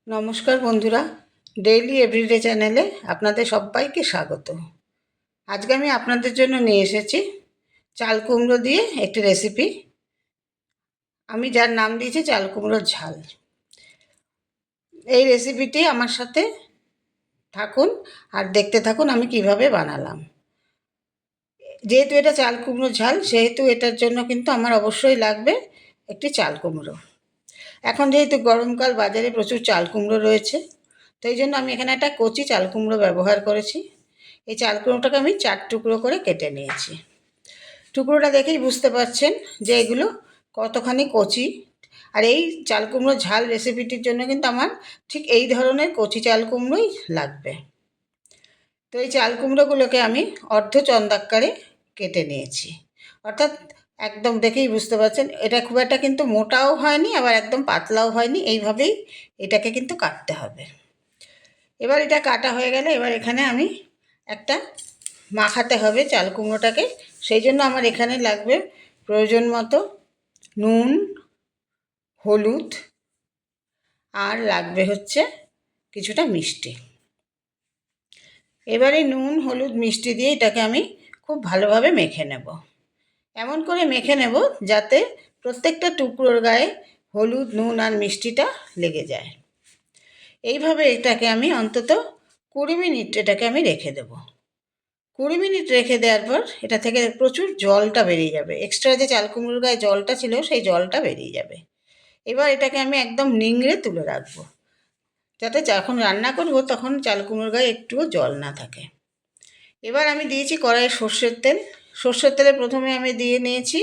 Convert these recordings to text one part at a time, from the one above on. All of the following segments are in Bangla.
নমস্কার বন্ধুরা, ডেইলি এভরিডে চ্যানেলে আপনাদের সবাইকে স্বাগত। আজকে আমি আপনাদের জন্য নিয়ে এসেছি চাল কুমড়ো দিয়ে একটি রেসিপি। আমি যার নাম দিয়েছি চাল কুমড়োর ঝাল। এই রেসিপিটি আমার সাথে থাকুন আর দেখতে থাকুন আমি কিভাবে বানালাম। যেহেতু এটা চাল কুমড়োর ঝাল, সেহেতু এটার জন্য কিন্তু আমার অবশ্যই লাগবে একটি চাল কুমড়ো। এখন যেহেতু গরমকাল, বাজারে প্রচুর চাল কুমড়ো রয়েছে, তো এই জন্য আমি এখানে একটা কচি চাল কুমড়ো ব্যবহার করেছি। এই চাল কুমড়োটাকে আমি 4 টুকরো করে কেটে নিয়েছি। টুকরোটা দেখেই বুঝতে পারছেন যে এগুলো কতখানি কচি। আর এই চাল কুমড়ো ঝাল রেসিপিটির জন্য কিন্তু আমার ঠিক এই ধরনের কচি চাল কুমড়োই লাগবে। তো এই চাল কুমড়োগুলোকে আমি অর্ধ চন্দাকারে কেটে নিয়েছি, অর্থাৎ একদম দেখেই বুঝতে পারছেন এটা খুব একটা কিন্তু মোটাও হয়নি, আবার একদম পাতলাও হয়নি। এইভাবেই এটাকে কিন্তু কাটতে হবে। এবার এটা কাটা হয়ে গেলে এবার এখানে আমি একটা মাখাতে হবে চাল কুমড়োটাকে। সেই জন্য আমার এখানে লাগবে প্রয়োজন মতো নুন, হলুদ, আর লাগবে হচ্ছে কিছুটা মিষ্টি। এবারে নুন, হলুদ, মিষ্টি দিয়ে এটাকে আমি খুব ভালোভাবে মেখে নেব। এমন করে মেখে নেব যাতে প্রত্যেকটা টুকরোর গায়ে হলুদ, নুন আর মিষ্টিটা লেগে যায়। এইভাবে এটাকে আমি অন্তত 20 মিনিট এটাকে আমি রেখে দেব। 20 মিনিট রেখে দেওয়ার পর এটা থেকে প্রচুর জলটা বেরিয়ে যাবে। এক্সট্রা যে চাল কুমড়োর গায়ে জলটা ছিল সেই জলটা বেরিয়ে যাবে। এবার এটাকে আমি একদম নিংড়ে তুলে রাখবো, যাতে যখন রান্না করব তখন চাল কুমড়োর গায়ে একটুও জল না থাকে। এবার আমি দিয়েছি কড়াইয়ে সর্ষের তেল। সর্ষের তেলে প্রথমে আমি দিয়ে নিয়েছি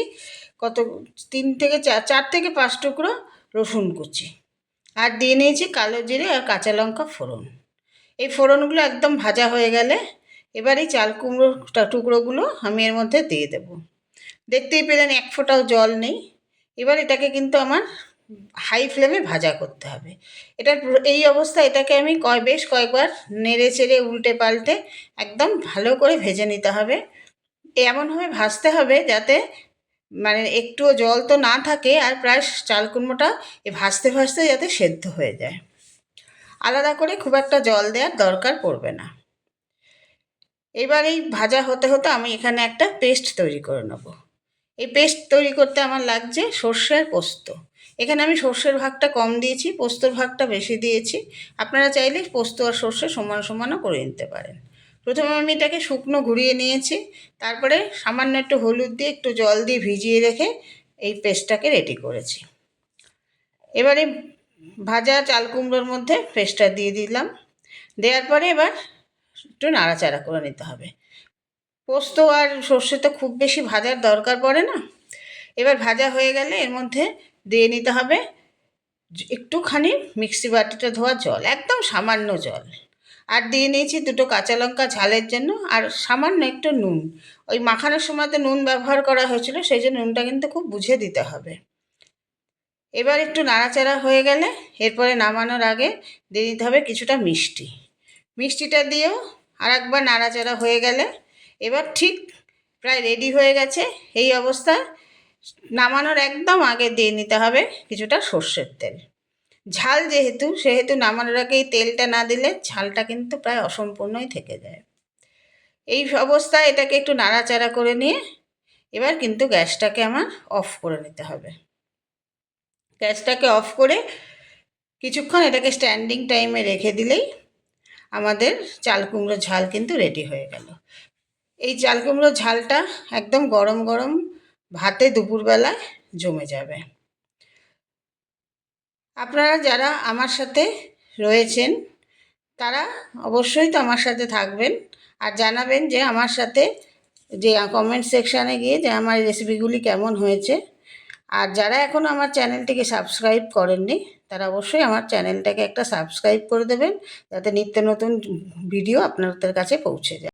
4 থেকে 5 টুকরো রসুন কুচি, আর দিয়ে নিয়েছি কালো জিরে আর কাঁচা লঙ্কা ফোড়ন। এই ফোড়নগুলো একদম ভাজা হয়ে গেলে এবার এই চাল কুমড়োর টুকরোগুলো আমি এর মধ্যে দিয়ে দেব। দেখতেই পেলেন এক ফোঁটাও জল নেই। এবার এটাকে কিন্তু আমার হাই ফ্লেমে ভাজা করতে হবে। এই অবস্থায় এটাকে আমি বেশ কয়েকবার নেড়ে চেড়ে উল্টে পাল্টে একদম ভালো করে ভেজে নিতে হবে। এমনভাবে ভাজতে হবে যাতে মানে একটুও জল তো না থাকে, আর প্রায় চাল কুমড়োটা ভাজতে ভাজতে যাতে সেদ্ধ হয়ে যায়। আলাদা করে খুব একটা জল দেওয়ার দরকার পড়বে না। এবার এই ভাজা হতে হতে আমি এখানে একটা পেস্ট তৈরি করে নেব। এই পেস্ট তৈরি করতে আমার লাগছে সর্ষে আর পোস্ত। এখানে আমি সর্ষের ভাগটা কম দিয়েছি, পোস্তর ভাগটা বেশি দিয়েছি। আপনারা চাইলে পোস্ত আর সর্ষে সমান সমানও করে নিতে পারেন। প্রথমে আমি এটাকে শুকনো ঘুরিয়ে নিয়েছি, তারপরে সামান্য একটু হলুদ দিয়ে একটু জল দিয়ে ভিজিয়ে রেখে এই পেস্টটাকে রেডি করেছি। এবারে ভাজা চাল কুমড়োর মধ্যে পেস্টটা দিয়ে দিলাম। দেওয়ার পরে এবার একটু নাড়াচাড়া করে নিতে হবে। পোস্ত আর সর্ষে তো খুব বেশি ভাজার দরকার পড়ে না। এবার ভাজা হয়ে গেলে এর মধ্যে দিয়ে নিতে হবে একটুখানি মিক্সি বাটিটা ধোয়া জল, একদম সামান্য জল। আর দিয়ে নিয়েছি 2 কাঁচা লঙ্কা ঝালের জন্য, আর সামান্য একটু নুন। ওই মাখানোর সময় তো নুন ব্যবহার করা হয়েছিল, সেই জন্য নুনটা কিন্তু খুব বুঝে দিতে হবে। এবার একটু নাড়াচাড়া হয়ে গেলে এরপরে নামানোর আগে দিয়ে দিতে হবে কিছুটা মিষ্টি। মিষ্টিটা দিয়েও আর একবার নাড়াচাড়া হয়ে গেলে এবার ঠিক প্রায় রেডি হয়ে গেছে। এই অবস্থায় নামানোর একদম আগে দিয়ে নিতে হবে কিছুটা সর্ষের তেল। ঝাল সেহেতু নামানোর আগে এই তেলটা না দিলে ঝালটা কিন্তু প্রায় অসম্পূর্ণই থেকে যায়। এই অবস্থায় এটাকে একটু নাড়াচাড়া করে নিয়ে এবার কিন্তু গ্যাসটাকে আমার অফ করে নিতে হবে। গ্যাসটাকে অফ করে কিছুক্ষণ এটাকে স্ট্যান্ডিং টাইমে রেখে দিলেই আমাদের চাল কুমড়ো ঝাল কিন্তু রেডি হয়ে গেল। এই চাল কুমড়ো ঝালটা একদম গরম গরম ভাতে দুপুরবেলায় জমে যাবে। আপনারা যারা আমার সাথে রয়েছেন তারা অবশ্যই তো আমার সাথে থাকবেন আর জানাবেন যে আমার সাথে যে কমেন্ট সেকশানে গিয়ে যে আমার রেসিপিগুলি কেমন হয়েছে। আর যারা এখনও আমার চ্যানেলটিকে সাবস্ক্রাইব করেননি তারা অবশ্যই আমার চ্যানেলটাকে একটা সাবস্ক্রাইব করে দেবেন, যাতে নিত্য নতুন ভিডিও আপনাদের কাছে পৌঁছে যায়।